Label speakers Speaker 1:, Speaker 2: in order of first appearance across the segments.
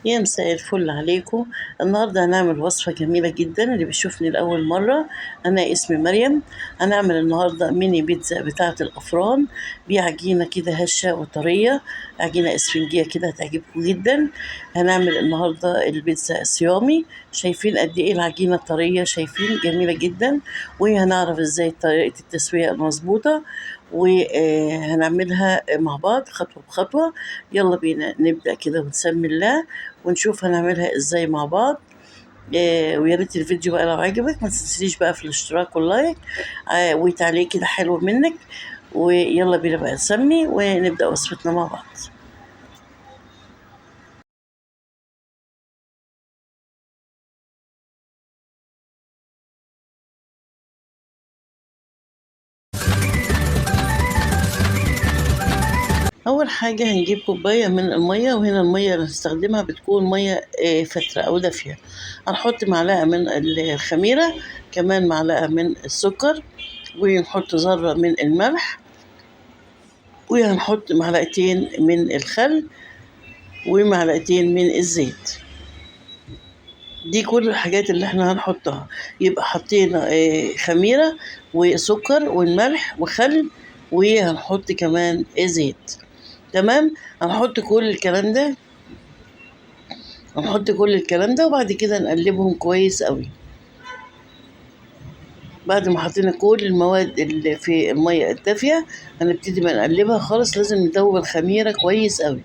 Speaker 1: يا مساء الفل عليكم. النهارده هنعمل وصفة جميلة جدا. اللي بيشوفني لأول مرة، أنا اسمي مريم. هنعمل النهارده ميني بيتزا بتاعة الأفران بعجينة كده هشة وطرية، عجينة اسفنجية كده هتعجبكم جدا. هنعمل النهارده البيتزا صيامي. شايفين قد ايه العجينة طرية؟ شايفين؟ جميلة جدا. وهنعرف ازاي طريقة التسوية المظبوطة، وهنعملها مع بعض خطوة بخطوة. يلا بينا نبدأ كده ونسمي الله ونشوف هنعملها ازاي مع بعض. ويا ريت الفيديو بقى لو عجبك ما تنسيش بقى في الاشتراك واللايك، وتعليق كده حلو منك. ويلا بينا بقى نسمي ونبدأ وصفتنا مع بعض. أول حاجة هنجيب كوباية من المية، وهنا المية اللي هنستخدمها بتكون مية فترة أو دافية. هنحط معلقة من الخميرة، كمان معلقة من السكر، ونحط ذرة من الملح، وهنحط معلقتين من الخل، ومعلقتين من الزيت. دي كل الحاجات اللي احنا هنحطها. يبقى حطينا خميرة وسكر والملح وخل، وهنحط كمان زيت. تمام. هنحط كل الكلام ده وبعد كده نقلبهم كويس قوي. بعد ما حطينا كل المواد اللي في المية الدافية، هنبتدي ما نقلبها خالص، لازم ندوب الخميرة كويس قوي.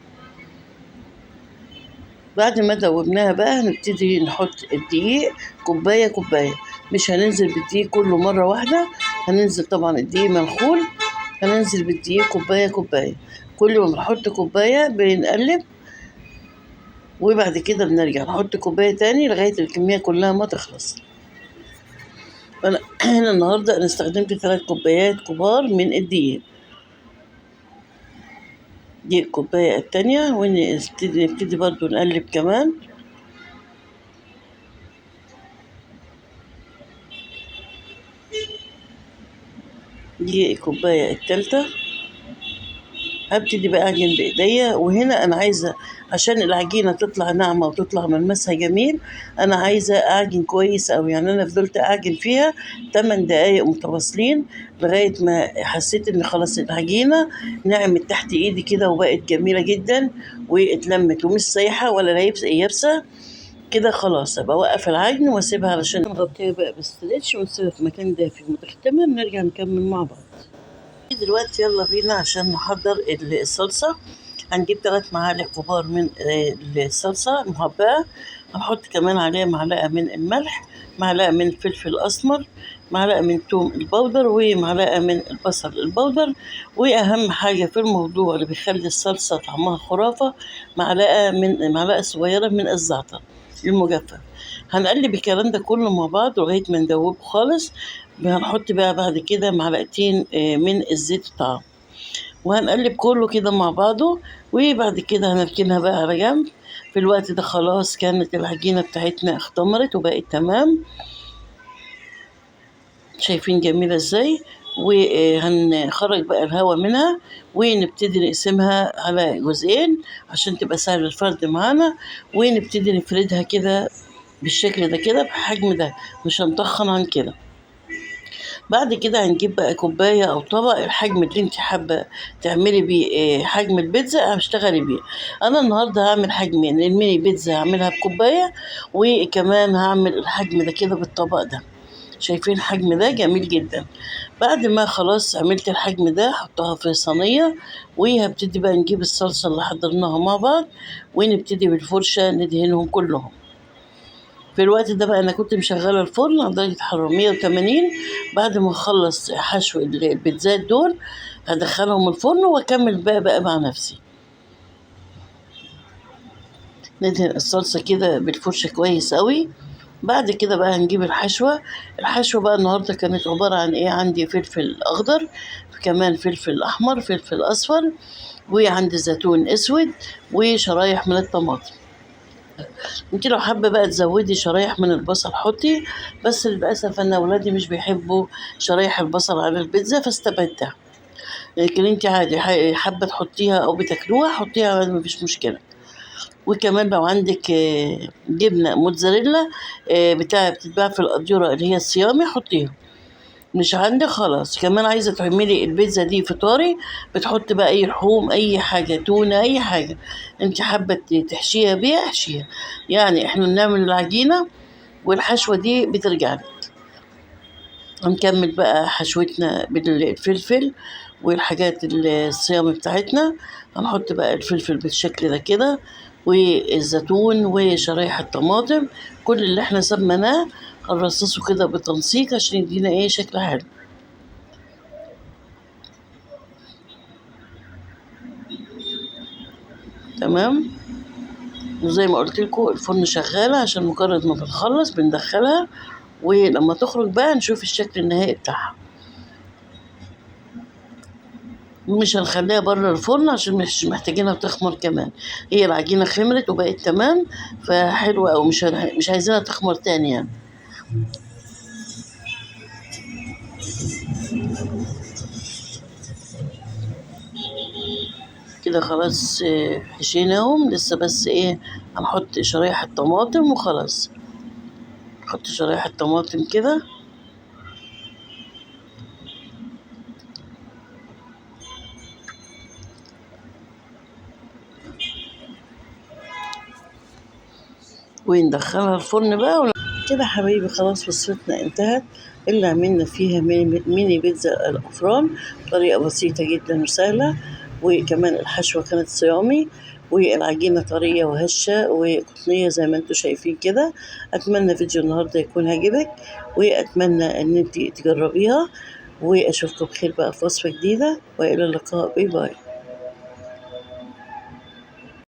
Speaker 1: بعد ما دوبناها بقى هنبتدي نحط الدقيق كوباية كوباية. مش هننزل بالدقيق كله مرة واحدة، هننزل طبعا الدقيق منخول، هننزل بالدقيق كوباية كوباية. كل ما بنحط كوباية بنقلب، وبعد كده بنرجع نحط كوباية تاني لغاية الكمية كلها ما تخلص. أنا هنا النهاردة أنا استخدمت 3 كوبايات كبار من الدقيق. دي الكوباية التانية، ونبتدي برضو نقلب كمان. دي الكوباية التالتة. هبتدي بقى أعجن بإيديا، وهنا أنا عايزة عشان العجينة تطلع ناعمة وتطلع ملمسها جميل، أنا عايزة أعجن كويس أوي. يعني أنا فضلت أعجن فيها 8 دقايق متواصلين، لغاية ما حسيت إن خلاص العجينة نعمت تحت إيدي كده وبقت جميلة جدا، واتلمت ومش سايحة ولا يابسة كده. خلاص أبقى أوقف العجن وأسيبها علشان نغطيها بقى بستريتش، ونسيبها في مكان دافي ومتختمة. نرجع نكمل مع بعض. دلوقتي يلا بينا عشان نحضر الصلصة. هنجيب 3 معالق كبار من الصلصة المهبئة. هنحط كمان عليها معلقة من الملح، معلقة من الفلفل الأسمر، معلقة من توم البودر، ومعلقة من البصل البودر. وأهم حاجة في الموضوع اللي بيخلي الصلصة طعمها خرافة، معلقة صغيرة من الزعتر المجفف. هنقلب الكلام ده كله مع بعض لغاية ما ندوبه خالص. هنحط بقى بعد كده معلقتين من الزيت الطعام، وهنقلب كله كده مع بعضه. وبعد كده هنركنها بقى على جنب. في الوقت ده خلاص كانت العجينة بتاعتنا اختمرت وبقت تمام. شايفين جميلة ازاي؟ وهنخرج بقى الهواء منها، ونبتدي نقسمها على جزئين عشان تبقى سهل الفرد معانا. ونبتدي نفردها كده بالشكل ده كده بحجم ده، مش هنطخن عن كده. بعد كده هنجيب بقى كوباية أو طبق الحجم اللي انت حابة تعملي بيه حجم البيتزا هشتغلي بيه. أنا النهاردة هعمل حجمين. الميني بيتزا هعملها بكوباية، وكمان هعمل الحجم ده كده بالطبق ده. شايفين الحجم ده جميل جدا. بعد ما خلاص عملت الحجم ده هحطها في صينية، وهبتدي بقى نجيب الصلصة اللي حضرناها مع بعض، ونبتدي بالفرشة ندهنهم كلهم. في الوقت ده بقى انا كنت مشغله الفرن على درجه حراره 180. بعد ما اخلص حشو البيتزات دول هدخلهم الفرن واكمل بقى مع نفسي. ندهن الصلصه كده بالفرشه كويس قوي. بعد كده بقى هنجيب الحشوه بقى النهارده كانت عباره عن ايه؟ عندي فلفل اخضر، كمان فلفل احمر، فلفل اصفر، وعندي زيتون اسود، وشرايح من الطماطم. انت لو حابه بقى تزودي شرايح من البصل حطي، بس للاسف انا اولادي مش بيحبوا شرايح البصل على البيتزا فاستبعدتها. لكن انت عادي حابه تحطيها او بتاكلوها حطيها، مفيش مشكله. وكمان لو عندك جبنة موتزاريلا بتتباع في الأديرة اللي هي الصيامي حطيها. مش عندك خلاص. كمان عايزة تعملي البيتزا دي فطاري، بتحط بقى أي لحوم، أي حاجة، تونة، أي حاجة انت حابة تحشيها بيها احشيها. يعني احنا بنعمل العجينة والحشوة دي بترجع لك. هنكمل بقى حشوتنا بالفلفل والحاجات الصيام بتاعتنا. هنحط بقى الفلفل بالشكل ده كده، والزيتون وشرايح الطماطم، كل اللي احنا سمناه هنرصصه كده بتنسيق عشان يدينا ايه شكل حلو. تمام. وزي ما قلت لكم الفرن شغالة عشان مجرد ما بنخلص بندخلها، ولما تخرج بقى نشوف الشكل النهائي بتاعها. ومش هنخليها بره الفرن عشان مش محتاجينها تخمر كمان. هي العجينة خمرت وبقت تمام فحلوة، أو مش عايزينها تخمر تاني يعني. كده خلاص حشيناهم. لسه بس ايه، هنحط شرايح الطماطم وخلاص. نحط شرايح الطماطم كده، وندخلها الفرن بقى. كده حبايبي خلاص وصفتنا انتهت. اللي عملنا فيها ميني بيتزا الأفران، طريقة بسيطة جدا وسهلة. وكمان الحشوة كانت صيامي، والعجينة طرية وهشة وقطنية زي ما انتوا شايفين كده. أتمنى فيديو النهاردة يكون عجبك، وأتمنى أن انت تجربيها. وأشوفكم بخير بقى في وصفة جديدة، وإلى اللقاء. باي باي.